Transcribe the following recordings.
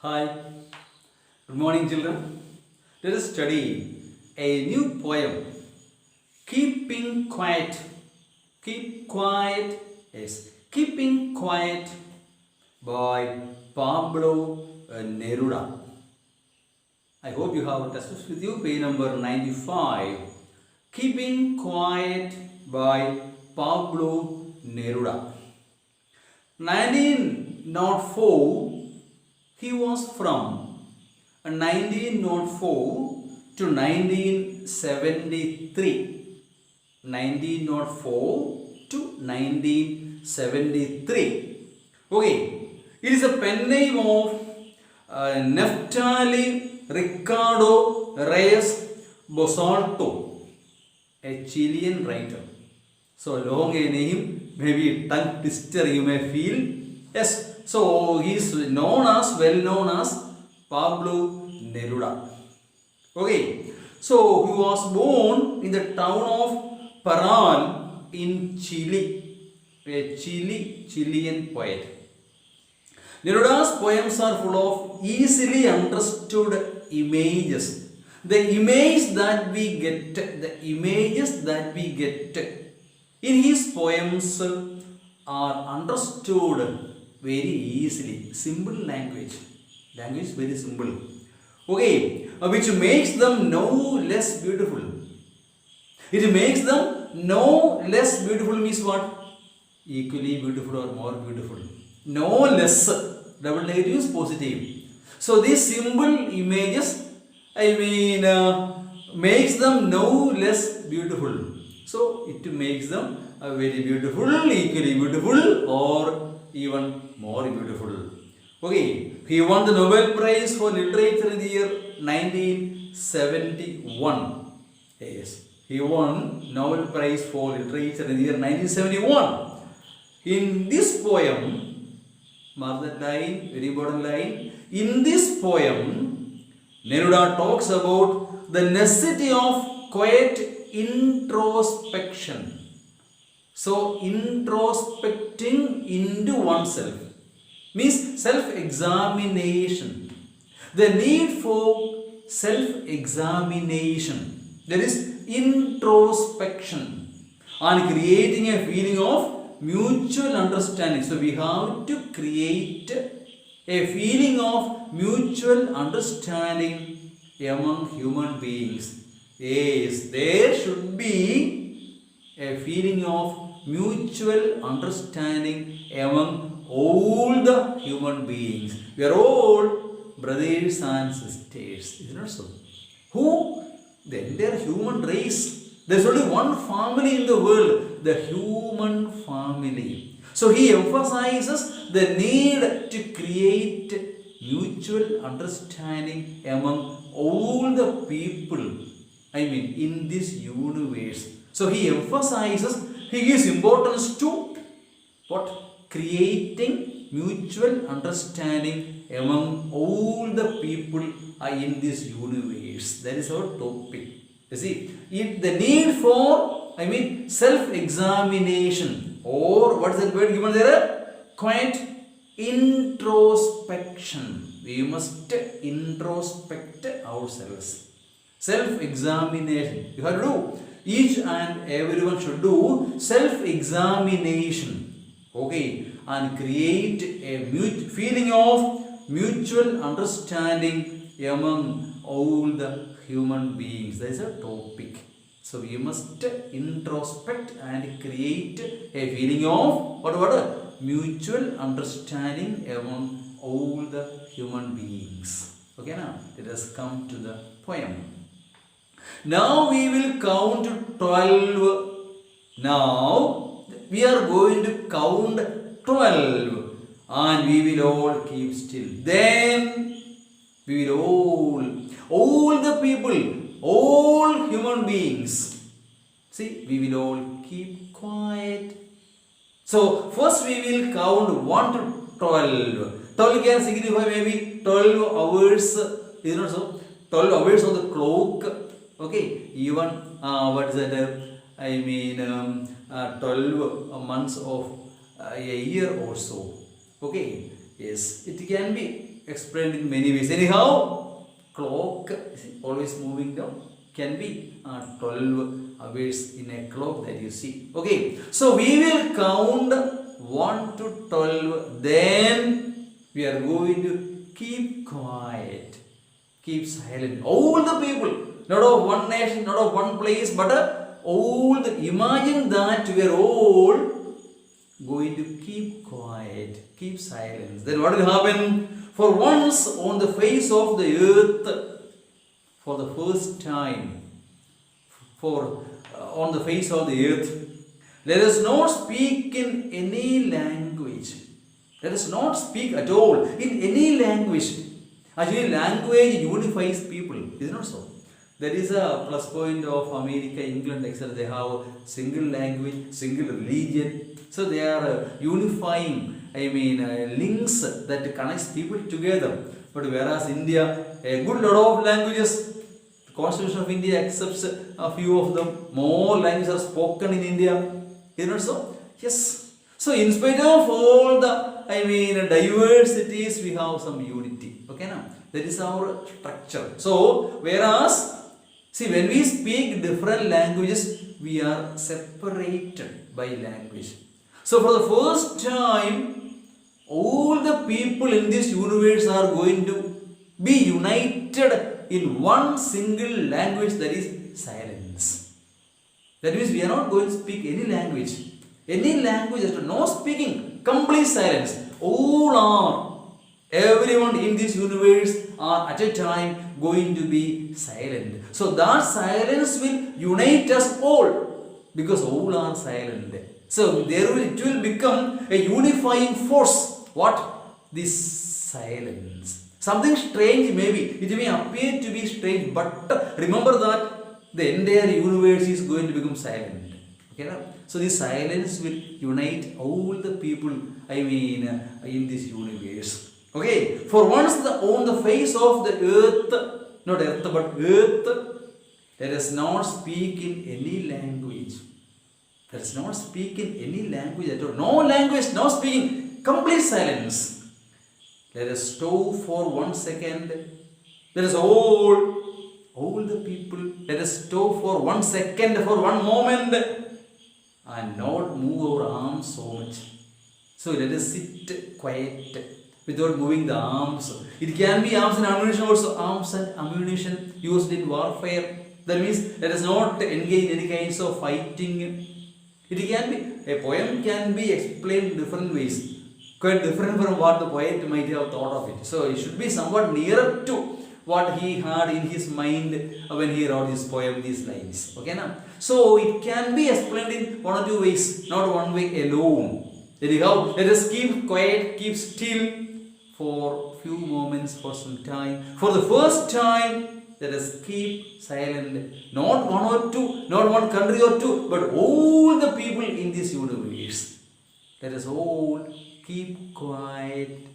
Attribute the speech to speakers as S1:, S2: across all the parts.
S1: Hi, good morning, children. Let us study a new poem, Keeping Quiet. Keep quiet is Keeping Quiet by Pablo Neruda. I hope you have a textbook with you, page number 95. Keeping Quiet by Pablo Neruda. 1904 he was from 1904 to 1973. 1904 to 1973. Okay, it is a pen name of Neftali Ricardo Reyes Bosalto, a Chilean writer. So long a name, maybe tongue twister you may feel. Yes, so he is well known as Pablo Neruda. Okay, so he was born in the town of Parral in Chile, a Chilean poet. Neruda's poems are full of easily understood images. The images that we get in his poems are understood very easily. Simple language very simple. Okay, which makes them no less beautiful. It makes them no less beautiful means what? Equally beautiful or more beautiful. No less. Double negative is positive. So these simple images, makes them no less beautiful. So it makes them very beautiful, equally beautiful, or even more beautiful. Okay, he won the Nobel Prize for Literature in the year 1971. Yes, he won Nobel Prize for Literature in the year 1971. In this poem, mark that line, very important line. In this poem, Neruda talks about the necessity of quiet introspection. So, introspecting into oneself means self-examination. The need for self-examination, that is introspection, and creating a feeling of mutual understanding. So, we have to create a feeling of mutual understanding among human beings. Yes, there should be a feeling of mutual understanding among all the human beings. We are all brothers and sisters. Is it not so? Who? The entire human race. There is only one family in the world, the human family. So he emphasizes the need to create mutual understanding among all the people, in this universe. So he emphasizes, he gives importance to what? Creating mutual understanding among all the people in this universe. That is our topic. You see, the need for, self-examination, or what is that word given there? Quiet introspection. We must introspect ourselves. Self-examination. You have to do. Each and everyone should do self-examination. Okay, and create a feeling of mutual understanding among all the human beings. That is a topic. So we must introspect and create a feeling of what? Mutual understanding among all the human beings. Okay, now let us come to the poem. Now we will count 12. Now we are going to count 12 and we will all keep still. Then we will all the people, all human beings, see, we will all keep quiet. So first we will count 1 to 12. 12 can signify maybe 12 hours, is not so? 12 hours on the clock. Okay, even what is that? 12 months of a year or so. Okay, yes, it can be explained in many ways. Anyhow, clock is always moving down can be 12 hours in a clock that you see. Okay, so we will count 1 to 12, then we are going to keep quiet, keep silent. All the people, not of one nation, not of one place, but all the, imagine that we are all going to keep quiet, keep silence. Then what will happen? For once on the face of the earth, for the first time, on the face of the earth, let us not speak in any language. Let us not speak at all in any language. Actually, language unifies people, is it not so? That is a plus point of America, England, etc. They have single language, single religion. So they are unifying, links that connects people together. But whereas India, a good lot of languages, the Constitution of India accepts a few of them. More languages are spoken in India. Is it not so? Yes. So in spite of all the diversities, we have some unity. Okay, now that is our structure. So whereas, see, when we speak different languages, we are separated by language. So for the first time, all the people in this universe are going to be united in one single language, that is silence. That means we are not going to speak any language. Any language, no speaking, complete silence. Everyone in this universe are at a time going to be silent. So that silence will unite us all, because all are silent. So it will become a unifying force. What? This silence. Something strange maybe. It may appear to be strange, but remember that the entire universe is going to become silent. Okay, so this silence will unite all the people, in this universe. Okay, for once on the face of the earth, not earth but earth, let us not speak in any language. Let us not speak in any language at all. No language, no speaking, complete silence. Let us stop for 1 second. Let us all the people, let us stop for 1 second, for 1 moment, and not move our arms so much. So let us sit quiet without moving the arms. It can be arms and ammunition also. Arms and ammunition used in warfare. That means let us not engage in any kinds of fighting. It can be, a poem can be explained in different ways, quite different from what the poet might have thought of it. So it should be somewhat nearer to what he had in his mind when he wrote this poem, these lines. Okay, now? So it can be explained in 1 or 2 ways, not one way alone. Anyhow, let us keep quiet, keep still for few moments, for some time. For the first time, let us keep silent. Not 1 or 2, not one country or 2, but all the people in this universe. Let us all keep quiet,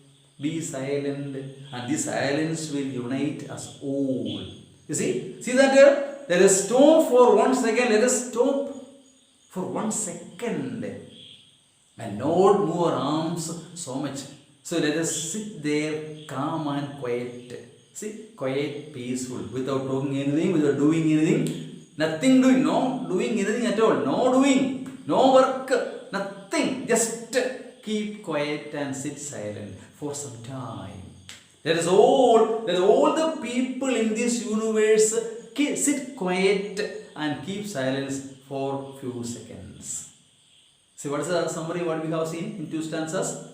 S1: be silent, and this silence will unite us all. You see that there? Let us stop for 1 second. Let us stop for 1 second and not move our arms so much. So let us sit there calm and quiet. See, quiet, peaceful, without talking anything, without doing anything. Nothing doing, no doing anything at all. No doing, no work, nothing. Just keep quiet and sit silent for some time. Let all the people in this universe sit quiet and keep silence for few seconds. See, what is the summary what we have seen in 2 stanzas?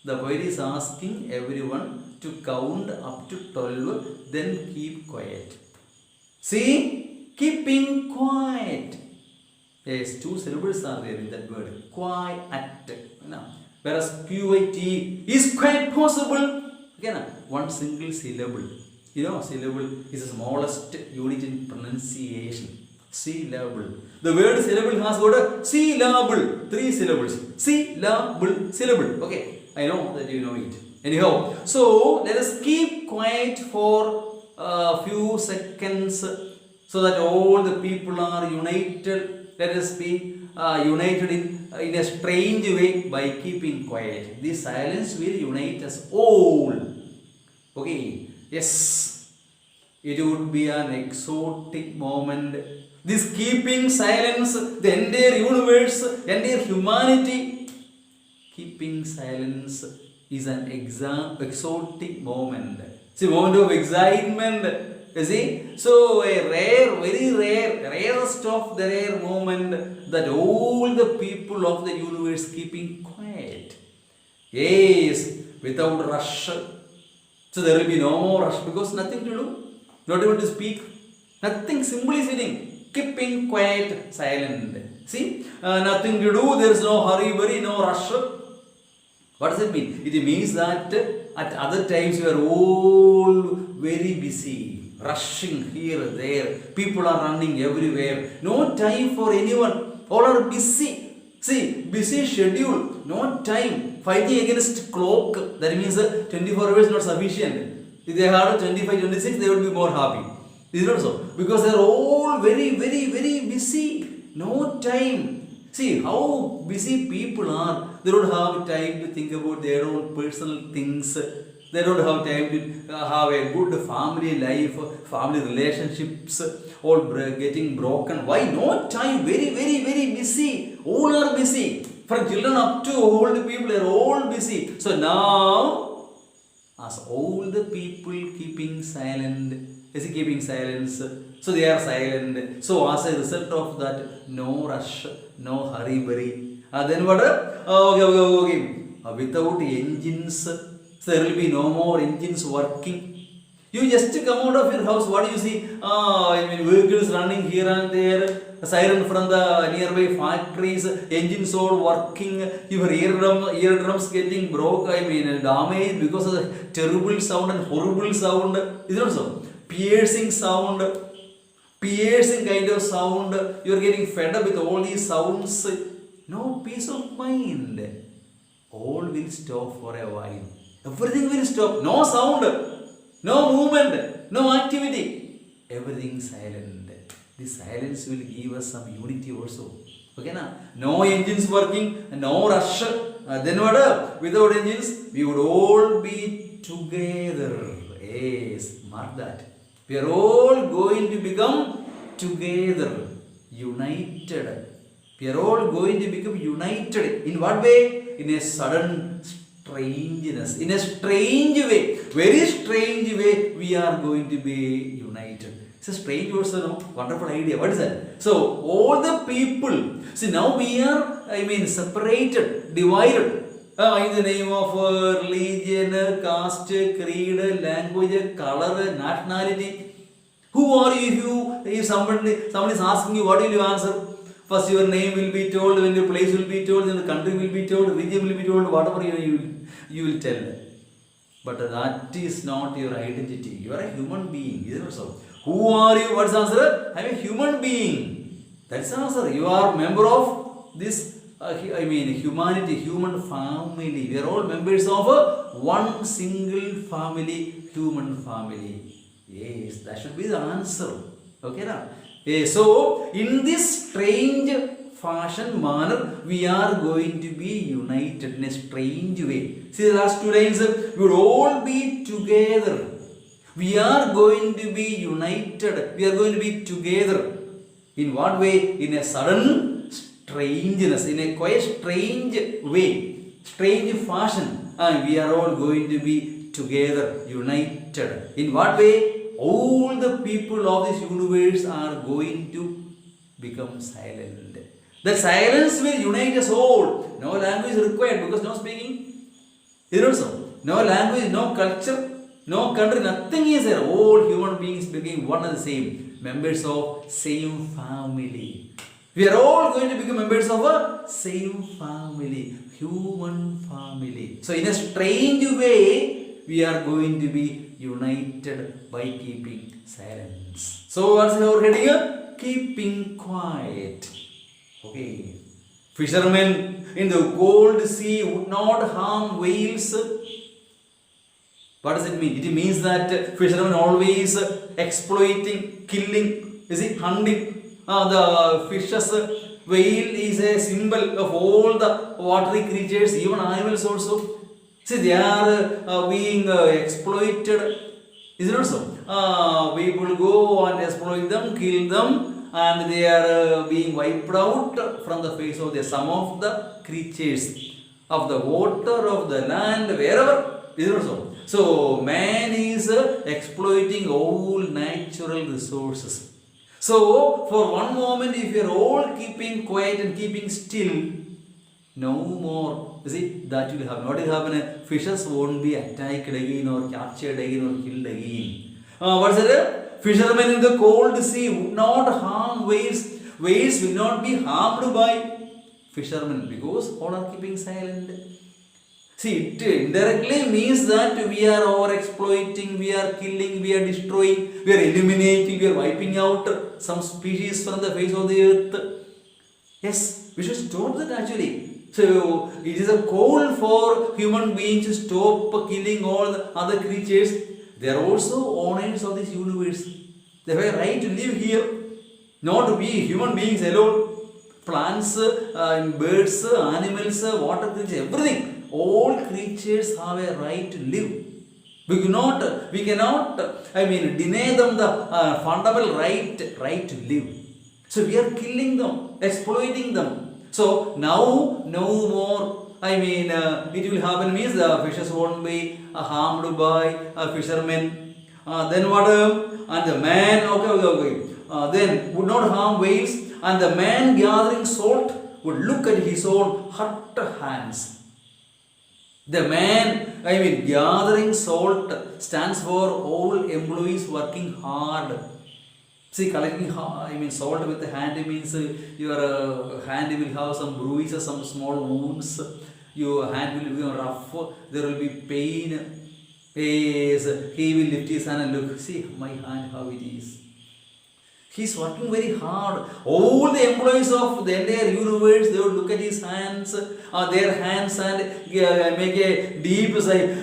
S1: The poet is asking everyone to count up to 12, then keep quiet. See, keeping quiet. Yes, 2 syllables are there in that word. Quiet. Whereas QIT is quite possible. Again, 1 single syllable. Syllable is the smallest unit in pronunciation. Syllable. The word syllable has got a syllable. 3 syllables. Syllable. Okay, I know that you know it. Anyhow, so let us keep quiet for a few seconds so that all the people are united. Let us be united in a strange way by keeping quiet. This silence will unite us all. Okay, yes, it would be an exotic moment. This keeping silence, the entire universe, entire humanity, keeping silence is an exotic moment. It's a moment of excitement. You see? So a rare, very rare, rarest of the rare moment that all the people of the universe keeping quiet. Yes, without rush. So there will be no more rush because nothing to do, not able to speak, nothing, simply sitting, keeping quiet, silent. See, nothing to do, there is no hurry, worry, no rush. What does it mean? It means that at other times you are all very busy, rushing here, there. People are running everywhere. No time for anyone. All are busy. See, busy schedule, no time. Fighting against clock. That means 24 hours is not sufficient. If they had 25, 26, they would be more happy. Is it not so? Because they are all very, very, very busy. No time. See how busy people are. They don't have time to think about their own personal things. They don't have time to have a good family life, family relationships, all getting broken. Why? No time. Very, very, very busy. All are busy. From children up to old people are all busy. So now, as all the people keeping silent, is keeping silence, so they are silent. So as a result of that, no rush, no hurry worry. Then what? Okay. Without engines, so there will be no more engines working. You just come out of your house, what do you see? Vehicles running here and there, a siren from the nearby factories, engines all working, your eardrums getting broke, damaged because of the terrible sound and horrible sound. Is it not so? Piercing sound, piercing kind of sound. You are getting fed up with all these sounds. No peace of mind. All will stop for a while. Everything will stop. No sound, no movement, no activity. Everything silent. This silence will give us some unity also. Okay, na? No engines working, no rush. Then what? Without engines, we would all be together. Yes, mark that. We are all going to become together, united. We are all going to become united. In what way? In a sudden strangeness. In a strange way. Very strange way, we are going to be united. It's a strange also, no? Wonderful idea. What is that? So, all the people, see now we are, separated, divided. In the name of religion, caste, creed, language, color, nationality. Who are you? If somebody is asking you, what will you answer? First your name will be told, then your place will be told, then the country will be told, region will be told, whatever you will tell. But that is not your identity. You are a human being. Isn't it so? Who are you? What's the answer? I am a human being. That's the answer. You are a member of this, humanity, human family. We are all members of one single family, human family. Yes, that should be the answer. Okay, now? So, in this strange fashion manner, we are going to be united in a strange way. See the last two lines, we would all be together. We are going to be united. We are going to be together. In what way? In a sudden strangeness, in a quite strange way, strange fashion. And we are all going to be together, united. In what way? All the people of this universe are going to become silent. The silence will unite us all. No language required because no speaking. Is it also? No language, no culture, no country, nothing is there. All human beings became one and the same. Members of same family. We are all going to become members of a same family. Human family. So in a strange way, we are going to be united by keeping silence. So what's our heading here? Keeping quiet. Okay. Fishermen in the cold sea would not harm whales. What does it mean? It means that fishermen always exploiting, killing, hunting the fishes. Whale is a symbol of all the watery creatures, even animals also. See, they are being exploited. Is it not so? People go and exploit them, kill them, and they are being wiped out from the face of the some of the creatures of the water, of the land, wherever. Is it not so? So, man is exploiting all natural resources. So, for one moment, if you are all keeping quiet and keeping still, no more. You see, that will happen. What will happen? Fishes won't be attacked again or captured again or killed again. What's it? Fishermen in the cold sea would not harm whales. Whales will not be harmed by fishermen because all are keeping silent. See, it indirectly means that we are over exploiting, we are killing, we are destroying, we are eliminating, we are wiping out some species from the face of the earth. Yes, we should stop that actually. So, it is a call for human beings to stop killing all the other creatures. They are also owners of this universe. They have a right to live here, not to be human beings alone. Plants, birds, animals, water creatures, everything. All creatures have a right to live. We cannot, deny them the fundamental right to live. So we are killing them, exploiting them. So now, no more. It will happen means the fishes won't be harmed by fishermen. Then what? And the man, then would not harm whales. And the man gathering salt would look at his own hurt hands. The man, gathering salt stands for all employees working hard. See, collecting salt with the hand means your hand will have some bruises, some small wounds. Your hand will be rough. There will be pain. Yes, he will lift his hand and look. See my hand, how it is. He's working very hard. All the employees of the entire universe, they will look at his hands, their hands, and make a deep sigh.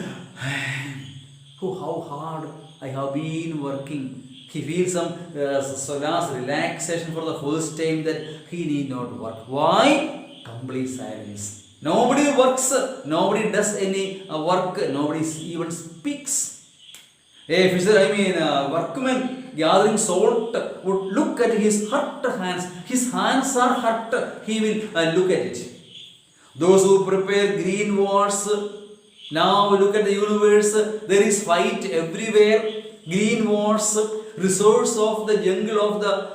S1: Oh, how hard I have been working. He feels some solace, relaxation for the first time that he need not work. Why? Complete silence. Nobody works, nobody does any work, nobody even speaks. A workman gathering salt would look at his hurt hands. His hands are hurt. He will look at it. Those who prepare green wars, now look at the universe. There is fight everywhere. Green wars, resource of the jungle of the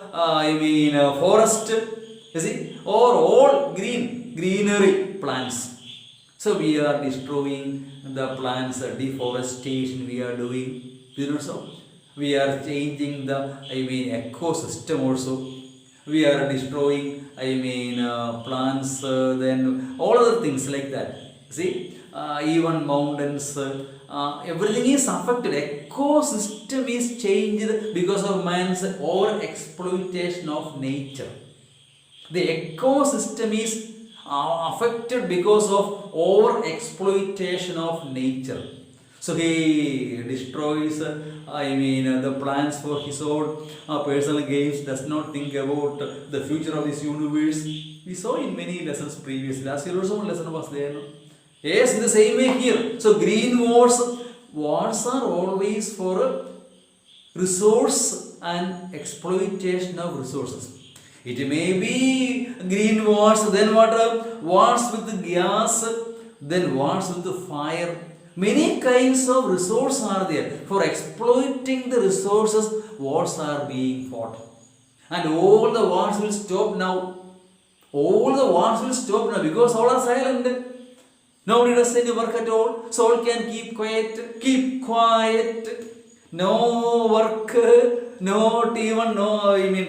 S1: forest, you see, or all greenery plants. So we are destroying the plants, deforestation we are doing. You know, so we are changing the ecosystem also. We are destroying plants, then all other things like that. See, even mountains, everything is affected. Ecosystem is changed because of man's over exploitation of nature. The ecosystem is affected because of over exploitation of nature. So he destroys the plants for his own personal gains, does not think about the future of this universe. We saw in many lessons previously. Last year also one lesson was there. No? Yes, in the same way here. So green wars are always for resource and exploitation of resources. It may be green wars, then what? Wars with gas, then wars with fire. Many kinds of resources are there. For exploiting the resources, wars are being fought. And all the wars will stop now. All the wars will stop now because all are silent. Nobody does any work at all. So all can keep quiet. Keep quiet. No work. Not even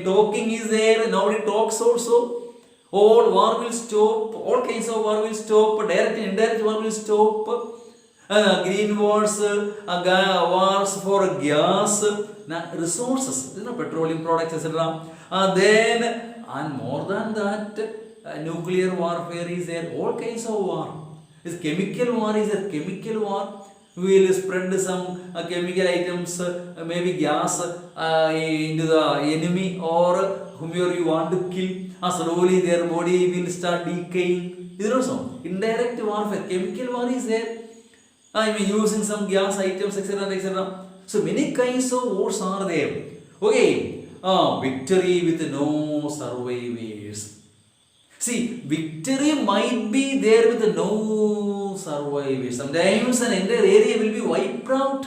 S1: talking is there. Nobody talks also. All war will stop. All kinds of war will stop. Direct and indirect war will stop. Green wars, wars for gas, resources, petroleum products, etc. Then, and more than that, nuclear warfare is there. All kinds of war. Is chemical war is a chemical war. We will spread some chemical items, maybe gas into the enemy or whomever you want to kill. Slowly their body will start decaying. Is it also? Indirect warfare. Chemical war is there. I mean, using some gas items, etc., etc. So many kinds of wars are there. Okay, victory with no survivors. See, victory might be there with no survivors. Sometimes an entire area will be wiped out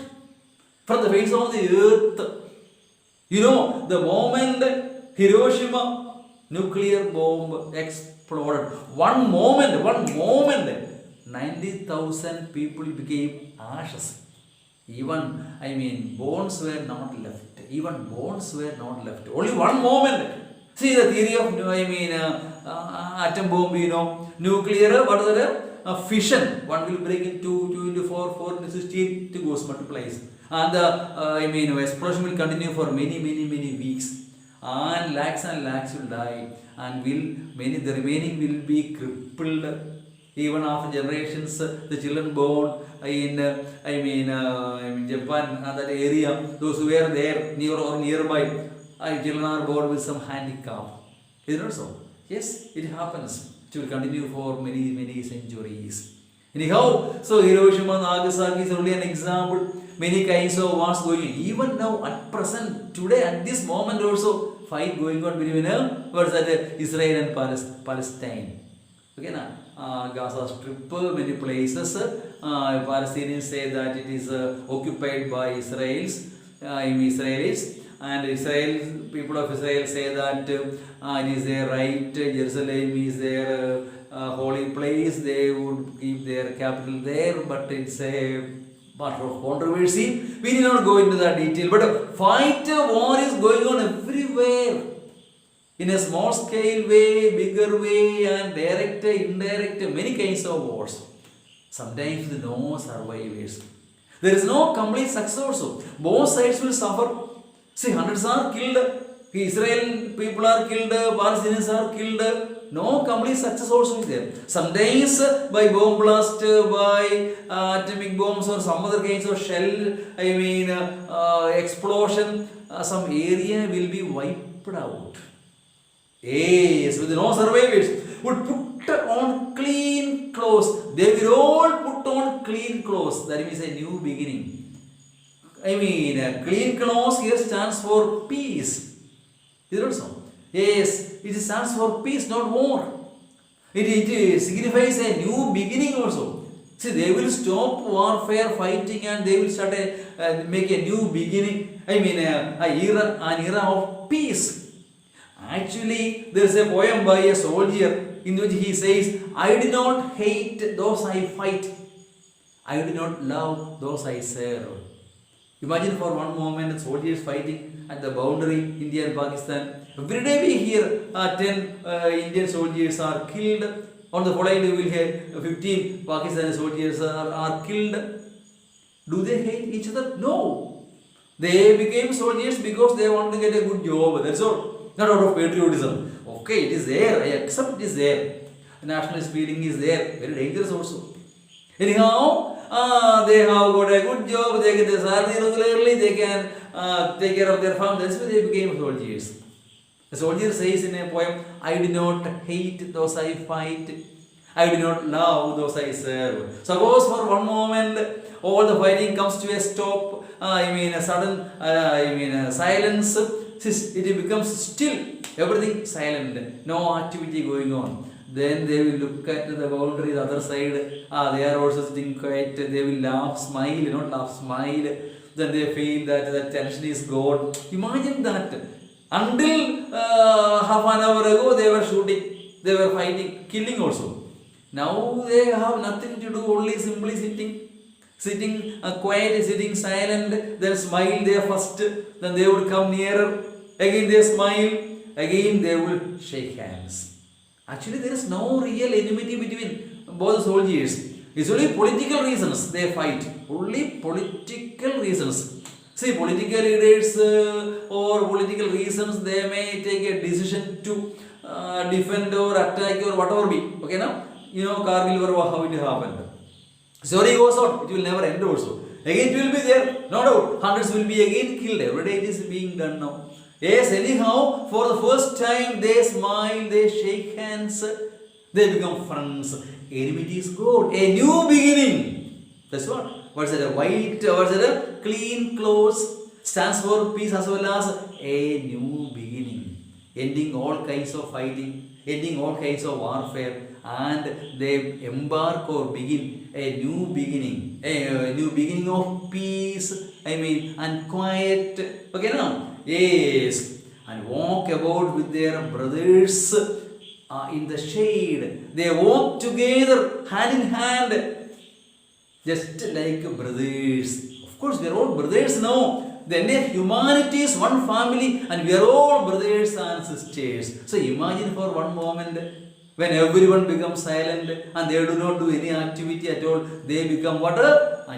S1: from the face of the earth. You know, the moment Hiroshima nuclear bomb exploded, one moment, 90,000 people became ashes. Even, I mean, bones were not left. Even bones were not left. Only one moment. See the theory of, I mean, atom bomb, you know, nuclear, what is that? Fission. One will break into 2 into 4, 4 into 16, it goes multiplies. And the, explosion will continue for many weeks. And lakhs will die. And the remaining will be crippled. Even after generations, the children born in, Japan, that area, those who were there near or nearby, children are born with some handicap. Is it not so? Yes, it happens. It will continue for many centuries. Anyhow, so Hiroshima, Nagasaki is only an example. Many kinds of wars going on. Even now, at present, today, at this moment also, fight going on between Israel and Palestine. Okay, now. Gaza Strip, many places. Palestinians say that it is occupied by Israelis, and people of Israel say that it is their right. Jerusalem is their holy place. They would keep their capital there, but it's a matter of controversy. We need not go into that detail. But war is going on everywhere. In a small scale way, bigger way, and direct, indirect, many kinds of wars. Sometimes no survivors. There is no complete success also. Both sides will suffer. See, hundreds are killed. Israel people are killed. Palestinians are killed. No complete success also is there. Sometimes by bomb blast, by atomic bombs or some other kinds of shell, explosion, some area will be wiped out. Yes, with no survivors, would put on clean clothes. They will all put on clean clothes. That means a new beginning. Clean clothes here stands for peace. Is it also? Yes, it stands for peace, not war. It signifies a new beginning also. See, they will stop warfare, fighting, and they will start make a new beginning. An era of peace. Actually, there is a poem by a soldier in which he says, I do not hate those I fight. I do not love those I serve. Imagine for one moment soldiers fighting at the boundary, India and Pakistan. Every day we hear 10 Indian soldiers are killed. On the following day we will hear 15 Pakistani soldiers are killed. Do they hate each other? No. They became soldiers because they want to get a good job. That's all. Not out of patriotism. Okay, it is there. I accept it is there. Nationalist feeling is there. Very dangerous also. Anyhow, they have got a good job. They get their salary regularly. They can take care of their farm. That's why they became soldiers. The soldier says in a poem, I do not hate those I fight. I do not love those I serve. Suppose for one moment all the fighting comes to a stop. A sudden silence. It becomes still, everything silent, no activity going on. Then they will look at the boundary, the other side, they are also sitting quiet, they will laugh, smile. Then they feel that the tension is gone. Imagine that. Until half an hour ago, they were shooting, they were fighting, killing also. Now they have nothing to do, only simply sitting quiet, sitting silent, then smile there first, then they would come nearer. Again they smile, again they will shake hands. Actually, there is no real enmity between both soldiers. It's only political reasons they fight. Only political reasons. See, political leaders or political reasons, they may take a decision to defend or attack or whatever be. Okay, now? Kargil war, how it happened. Story goes on, it will never end also. Again it will be there, no doubt. Hundreds will be again killed. Every day it is being done now. Yes, anyhow, for the first time they smile, they shake hands, they become friends. Enmity is good. A new beginning. That's what. What's it? A white, what's it? A clean clothes stands for peace as well as a new beginning. Ending all kinds of fighting, ending all kinds of warfare, and they embark or begin a new beginning, a new beginning of peace, and quiet. Okay, now? Yes. And walk about with their brothers in the shade. They walk together hand in hand, just like brothers. Of course, we are all brothers now. The entire humanity is one family, and we are all brothers and sisters. So imagine for one moment when everyone becomes silent and they do not do any activity at all, they become what?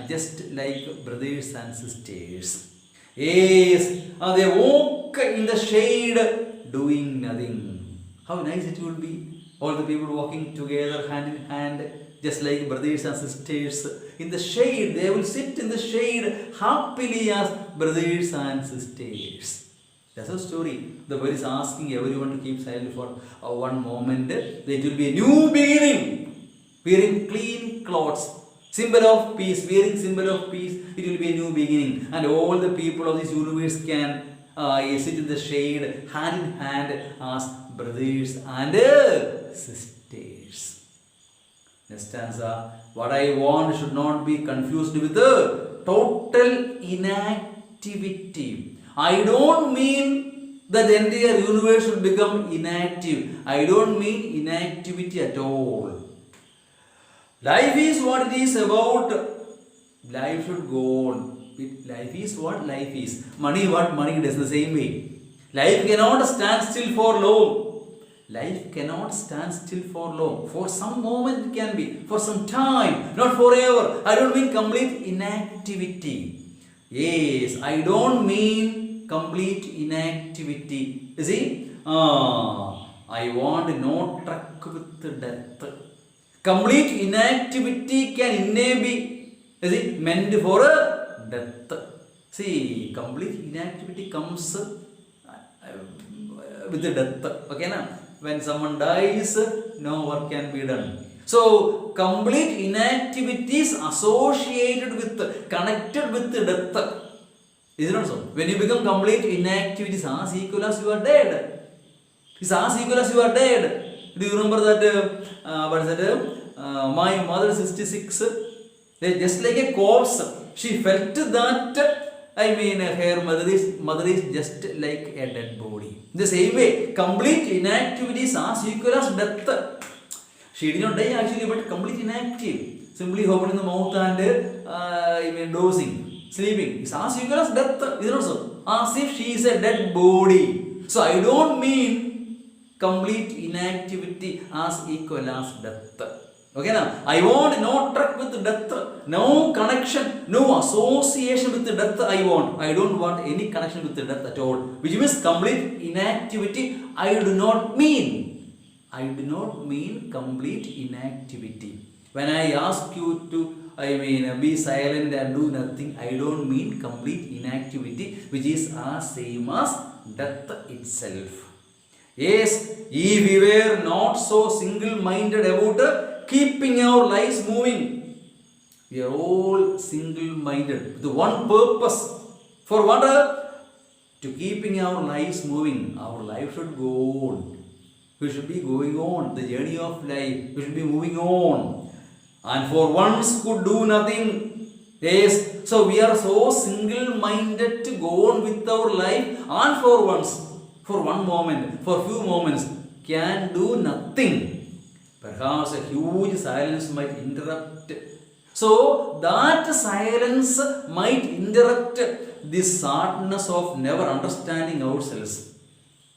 S1: Just like brothers and sisters. Yes, they walk in the shade doing nothing. How nice it will be. All the people walking together hand in hand, just like brothers and sisters. In the shade, they will sit in the shade happily as brothers and sisters. That's a story. The bird is asking everyone to keep silent for one moment. There will be a new beginning. Wearing clean clothes. Symbol of peace. Wearing symbol of peace. It will be a new beginning. And all the people of this universe can sit in the shade hand in hand as brothers and sisters. Next stanza. What I want should not be confused with the total inactivity. I don't mean that the entire universe should become inactive. I don't mean inactivity at all. Life is what it is about. Life should go on. Life is what life is. Money what money does, the same way. Life cannot stand still for long. Life cannot stand still for long. For some moment it can be. For some time. Not forever. I don't mean complete inactivity. Yes, I don't mean complete inactivity. You see? I want no truck with death. Complete inactivity can indeed be meant for a death. See, complete inactivity comes with the death. Okay, now? When someone dies, no work can be done. So, complete inactivity is associated with, connected with death. Is it not so? When you become complete inactivity, it's as equal as you are dead. It's as equal as you are dead. Do you remember that, what is it? My mother 66, just like a corpse. She felt that, her mother is just like a dead body. The same way, complete inactivity is as equal as death. She did not die actually, but complete inactive. Simply opening the mouth and dozing, sleeping. It's as equal as death. Is it also? As if she is a dead body. So I don't mean complete inactivity as equal as death. Okay, now I want no truck with death, no connection, no association with death. I don't want any connection with death at all. Which means complete inactivity. I do not mean complete inactivity. When I ask you to, be silent and do nothing, I don't mean complete inactivity, which is as same as death itself. Yes, if we were not so single-minded about keeping our lives moving, we are all single-minded with one purpose. For what? To keeping our lives moving. Our life should go on. We should be going on. The journey of life. We should be moving on. And for once could do nothing. Yes. So we are so single-minded to go on with our life. And for once, for one moment, for few moments, can do nothing. Perhaps a huge silence might interrupt. So that silence might interrupt this sadness of never understanding ourselves.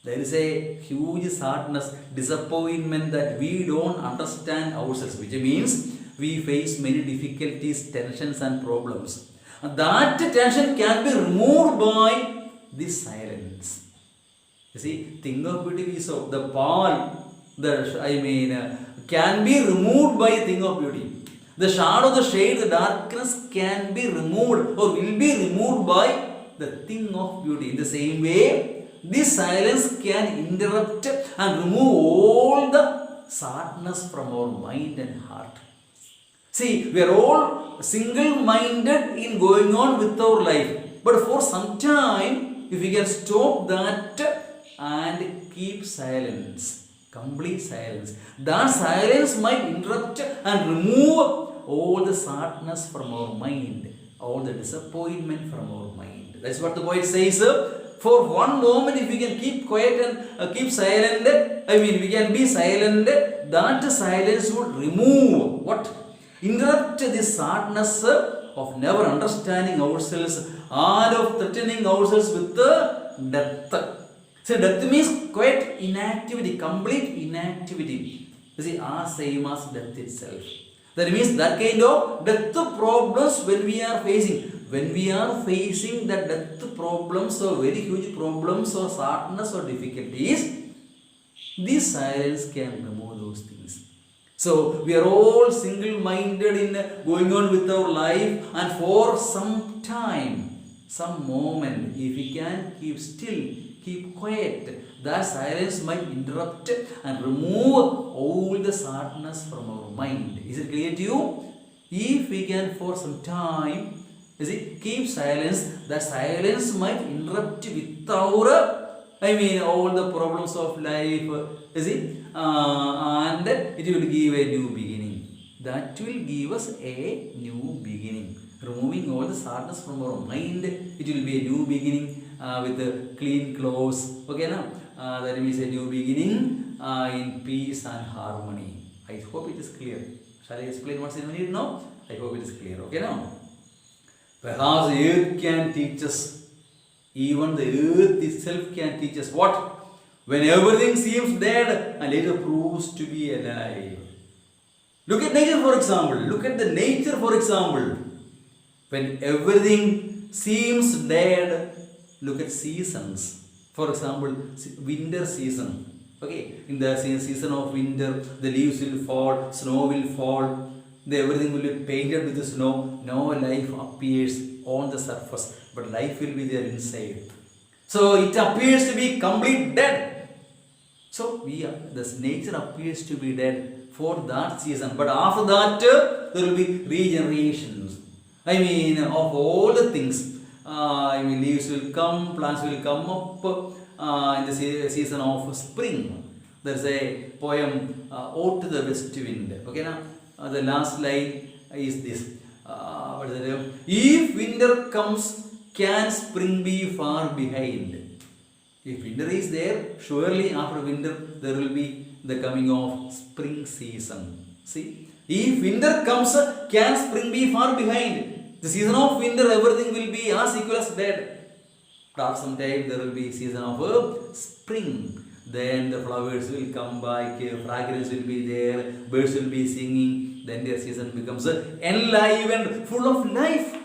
S1: There is a huge sadness, disappointment that we don't understand ourselves, which means we face many difficulties, tensions and problems. And that tension can be removed by this silence. You see, think of beauty, so the pall, can be removed by a thing of beauty. The shadow, the shade, the darkness can be removed or will be removed by the thing of beauty. In the same way, this silence can interrupt and remove all the sadness from our mind and heart. See, we are all single-minded in going on with our life. But for some time, if we can stop that and keep silence, complete silence, that silence might interrupt and remove all the sadness from our mind, all the disappointment from our mind. That's what the poet says. For one moment, if we can keep quiet and keep silent, we can be silent, that silence would remove what? Interrupt the sadness of never understanding ourselves and of threatening ourselves with the death. So death means quite inactivity, complete inactivity. You see, same as death itself. That means that kind of death problems when we are facing. When we are facing the death problems or very huge problems or sadness or difficulties, this silence can remove those things. So we are all single-minded in going on with our life, and for some time, some moment, if we can keep still, keep quiet, that silence might interrupt and remove all the sadness from our mind. Is it clear to you? If we can for some time, keep silence, that silence might interrupt with our, all the problems of life, and it will give a new beginning. That will give us a new beginning. Removing all the sadness from our mind, it will be a new beginning with clean clothes. Okay, now that means a new beginning in peace and harmony. I hope it is clear. Shall I explain what's in it now? I hope it is clear. Okay, now. Perhaps earth can teach us, even the earth itself can teach us what? When everything seems dead and later proves to be alive. Look at nature for example. Look at the nature for example. When everything seems dead, look at seasons. For example, winter season. Okay, in the season of winter, the leaves will fall, snow will fall. Everything will be painted with the snow. No life appears on the surface, but life will be there inside. So it appears to be complete dead. So this nature appears to be dead for that season. But after that, there will be regenerations. Of all the things. Leaves will come, plants will come up in the season of spring. There is a poem, Ode to the West Wind. Okay, now the last line is this. If winter comes, can spring be far behind? If winter is there, surely after winter there will be the coming of spring season. See, if winter comes, can spring be far behind? The season of winter, everything will be as equal as dead. But after some time, there will be season of spring. Then the flowers will come back, fragrance will be there, birds will be singing. Then their season becomes alive and full of life.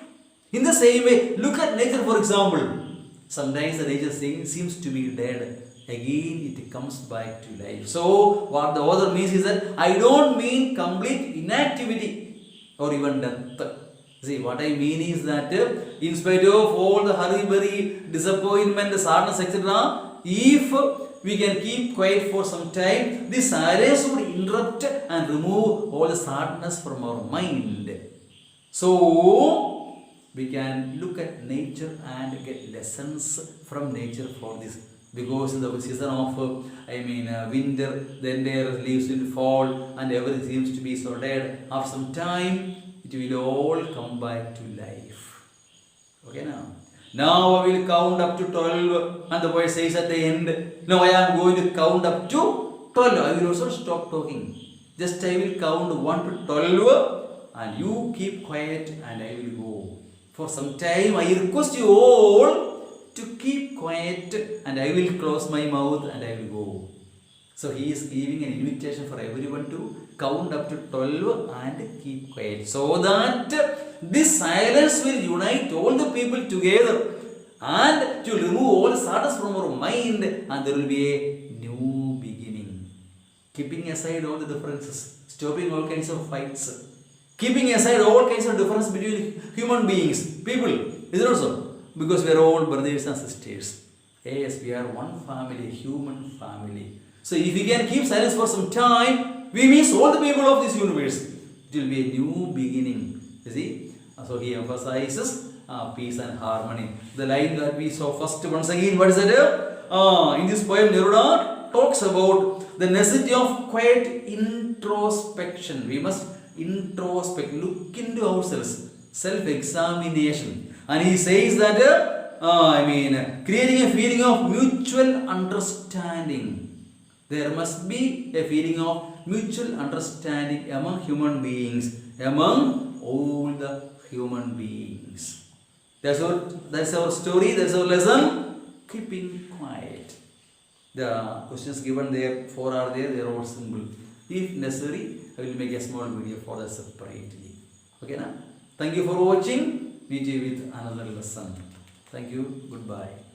S1: In the same way, look at nature for example. Sometimes the nature seems to be dead. Again, it comes back to life. So, what the author means is that I don't mean complete inactivity or even death. See, what I mean is that in spite of all the hurry-burry, disappointment, sadness, etc., if we can keep quiet for some time, this silence would interrupt and remove all the sadness from our mind. So, we can look at nature and get lessons from nature for this. Because in the season of winter, then their leaves will fall and everything seems to be so dead. After some time, it will all come back to life. Okay, now I will count up to 12, and the poet says at the end, now I am going to count up to 12. I will also stop talking. Just I will count 1 to 12, and you keep quiet and I will go. For some time, I request you all to keep quiet and I will close my mouth and I will go. So he is giving an invitation for everyone to count up to 12 and keep quiet. So that this silence will unite all the people together and to remove all the sadness from our mind, and there will be a new beginning. Keeping aside all the differences, stopping all kinds of fights, keeping aside all kinds of difference between human beings, people. Is it also? Because we are all brothers and sisters. Yes, we are one family, human family. So if we can keep silence for some time, we miss all the people of this universe. It will be a new beginning. You see? So he emphasizes peace and harmony. The line that we saw first, once again, what is it? In this poem, Neruda talks about the necessity of quiet introspection. We must introspect, look into ourselves, self-examination. And he says that, creating a feeling of mutual understanding. There must be a feeling of mutual understanding among human beings, among all the human beings. That's our story, that's our lesson. Keeping quiet. The questions given there, 4 are there, they are all simple. If necessary, I will make a small video for that separately. Okay, na? Thank you for watching. Meet you with another lesson. Thank you. Goodbye.